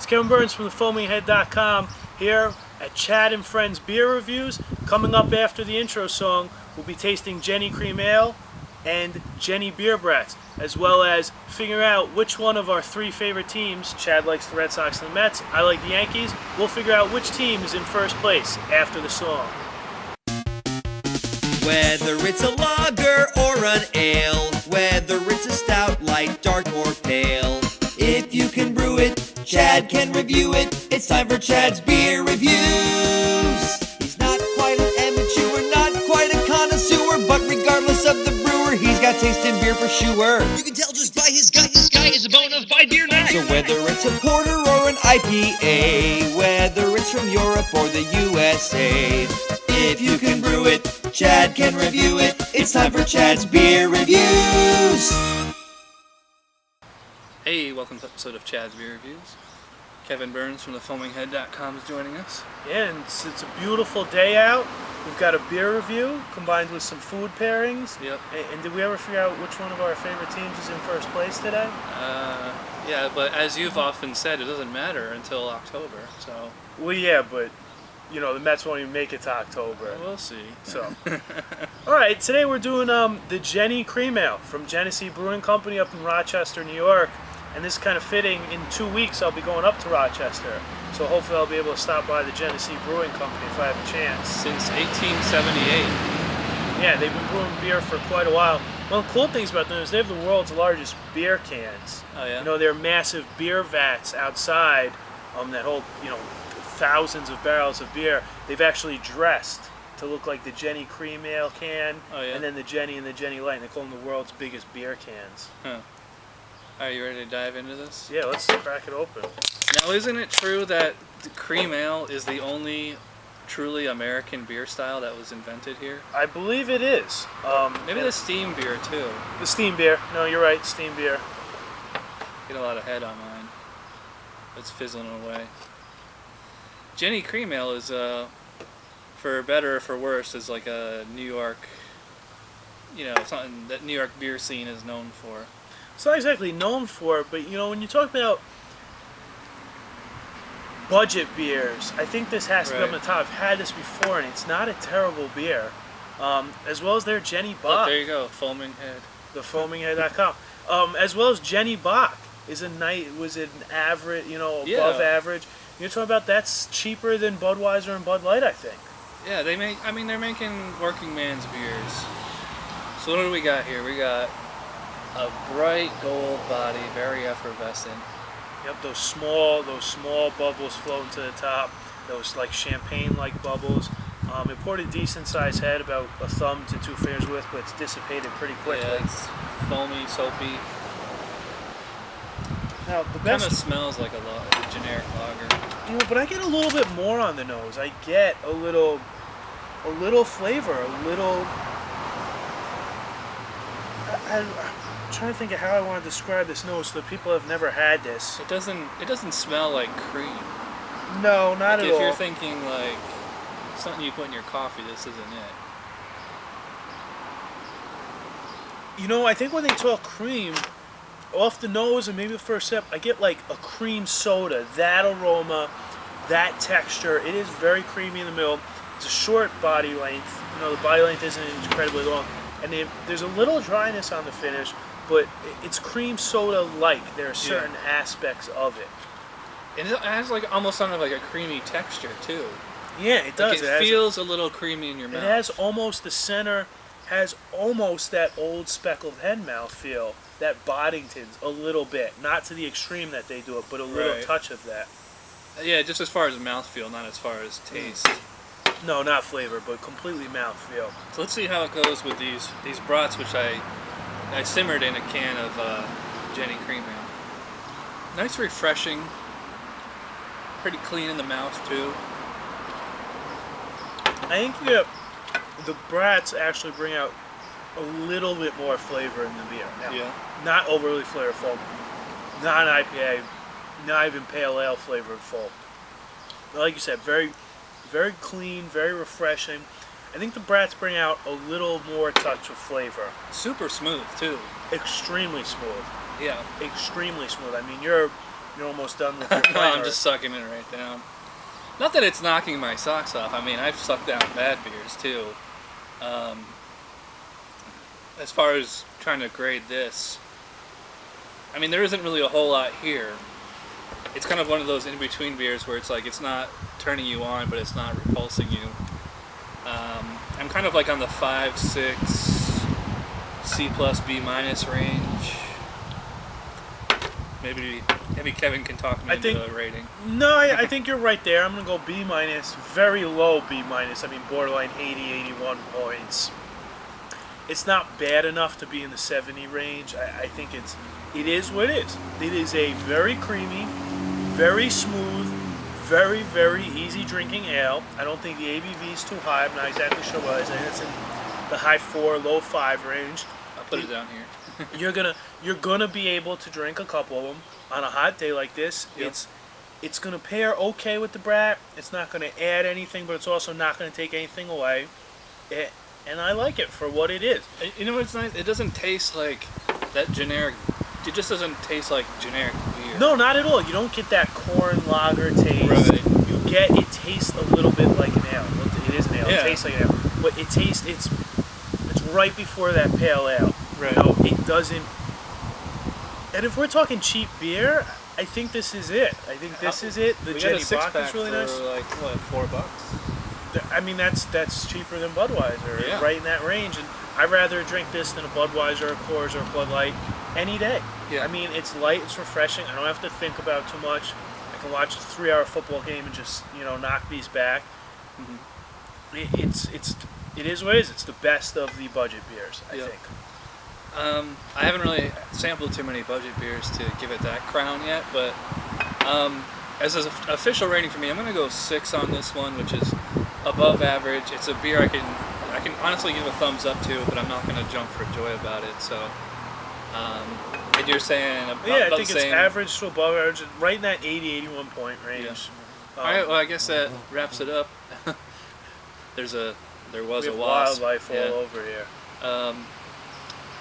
Kevin Burns from 𝓑𝓻𝓮𝓬𝓻𝓂 here at Chad and Friends Beer Reviews. Coming up after the intro song, we'll be tasting Genesee Cream Ale and Genny Beer Brats, as well as figure out which one of our three favorite teams. Chad likes the Red Sox and the Mets. I like the Yankees. We'll figure out which team is in first place after the song. Whether it's a lager or an ale, whether it's a stout, light, dark, or pale, if you can brew it, Chad can review it. It's time for Chad's Beer Reviews. He's not quite an amateur, not quite a connoisseur, but regardless of the brewer, he's got taste in beer for sure. You can tell just by his gut, this guy is a bona fide beer nut. So whether it's a porter or an IPA, whether it's from Europe or the USA, if you can brew it, Chad can review it. It's time for Chad's Beer Reviews. Hey, welcome to the episode of Chad's Beer Reviews. Kevin Burns from 𝓑𝓻𝓮𝓬𝓻𝓂 is joining us. Yeah, and it's a beautiful day out. We've got a beer review combined with some food pairings. Yep. And did we ever figure out which one of our favorite teams is in first place today? Yeah, but as you've often said, it doesn't matter until October, so... Well, yeah, but, you know, the Mets won't even make it to October. We'll see. So, all right, today we're doing the Genny Cream Ale from Genesee Brewing Company up in Rochester, New York. And this is kind of fitting. In 2 weeks, I'll be going up to Rochester. So hopefully I'll be able to stop by the Genesee Brewing Company if I have a chance. Since 1878. Yeah, they've been brewing beer for quite a while. One of the cool things about them is they have the world's largest beer cans. Oh, yeah? You know, they're massive beer vats outside that hold, you know, thousands of barrels of beer. They've actually dressed to look like the Genny Cream Ale can, oh, yeah? and then the Genny and the Genny Light. And they call them the world's biggest beer cans. Huh. Are you ready to dive into this? Yeah, let's crack it open. Now, isn't it true that the cream ale is the only truly American beer style that was invented here? I believe it is. Maybe the steam beer, too. The steam beer. No, you're right, steam beer. Get a lot of head on mine. It's fizzling away. Genny Cream Ale is, for better or for worse, is like a New York, you know, something that New York beer scene is known for. It's not exactly known for it, but you know, when you talk about budget beers, I think this has to be on the top. I've had this before, and it's not a terrible beer. As well as their Genny Bock. Look, there you go, Foaming Head. The 𝓑𝓻𝓮𝓬𝓻𝓂. As well as Genny Bock is was an average, you know, above average. You're talking about that's cheaper than Budweiser and Bud Light, I think. Yeah, they're making working man's beers. So what do we got here? We got a bright gold body, very effervescent. Yep, those small bubbles floating to the top. Those like champagne-like bubbles. It poured a decent-sized head, about a thumb to 2 fingers width, but it's dissipated pretty quickly. Yeah, it's foamy, soapy. Now the best kind of smells like a generic lager. You know, but I get a little bit more on the nose. I get a little flavor, I'm trying to think of how I want to describe this nose so that people have never had this. It doesn't smell like cream. No, not at all. If you're thinking like something you put in your coffee, this isn't it. You know, I think when they talk cream, off the nose and maybe the first sip, I get like a cream soda. That aroma, that texture. It is very creamy in the middle. It's a short body length. You know, the body length isn't incredibly long. And there's a little dryness on the finish, but it's cream soda-like. There are certain aspects of it. And it has like almost something like a creamy texture too. Yeah, it does. Like it feels a little creamy in your mouth. It has almost the center, has almost that old speckled hen mouth feel. That Boddington's a little bit. Not to the extreme that they do it, but a little touch of that. Yeah, just as far as mouthfeel, not as far as taste. No, not flavor, but completely mouthfeel. So let's see how it goes with these brats, which I simmered in a can of Genny Cream Ale. Nice, refreshing, pretty clean in the mouth too. I think the brats actually bring out a little bit more flavor in the beer. Now, not overly flavorful, not an IPA, not even pale ale flavorful. But like you said, very, very clean, very refreshing. I think the brats bring out a little more touch of flavor. Super smooth too. Extremely smooth. Yeah. Extremely smooth. I mean, you're You're almost done with your No, pint, I'm or- just sucking it right down. Not that it's knocking my socks off. I mean, I've sucked down bad beers too. As far as trying to grade this, I mean, there isn't really a whole lot here. It's kind of one of those in-between beers where it's like it's not turning you on, but it's not repulsing you. I'm kind of like on the 5, 6, C plus, B minus range. Maybe Kevin can talk me into a rating. No, I think you're right there. I'm going to go B minus, very low B minus. I mean, borderline 80, 81 points. It's not bad enough to be in the 70 range. I think it is what it is. It is a very creamy, very smooth, very, very easy drinking ale. I don't think the ABV is too high. I'm not exactly sure what it is. I think it's in the high 4, low 5 range. I'll put it down here. You're gonna be able to drink a couple of them on a hot day like this. Yep. It's gonna pair okay with the brat. It's not gonna add anything, but it's also not gonna take anything away. And I like it for what it is. You know what's nice? It doesn't taste like that generic. It just doesn't taste like generic beer. No, not at all. You don't get that corn lager taste. Right. It tastes a little bit like an ale. It is an ale. Yeah. It tastes like an ale, but it's right before that pale ale. Right. You know, it doesn't. And if we're talking cheap beer, I think this is it. I think this is it. The We got a Genny Bach six-pack is really for nice. like what, $4? I mean, that's cheaper than Budweiser, Yeah. right in that range. And I'd rather drink this than a Budweiser, a Coors, or a Bud Light any day. Yeah. I mean, it's light, it's refreshing. I don't have to think about too much. I can watch a 3-hour football game and just knock these back. Mm-hmm. It is what it is. It's the best of the budget beers, I think. I haven't really sampled too many budget beers to give it that crown yet, but as an official rating for me, I'm going to go 6 on this one, which is above average. It's a beer I can honestly give a thumbs up to, but I'm not going to jump for joy about it. So, and you're saying about, I about think the it's same. average to above average, right in that 80, 81 point range. Yeah. All right, well, I guess that wraps it up. There was We a have wasp. wildlife Yeah. all over here.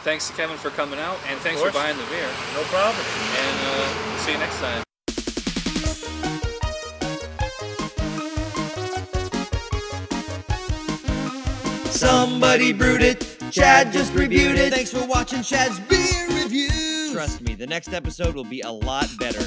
Thanks to Kevin for coming out, and thanks Of for course. buying the beer. No problem. And see you next time. Somebody brewed it, Chad just reviewed it. Thanks for watching Chad's Beer Review. Trust me, the next episode will be a lot better.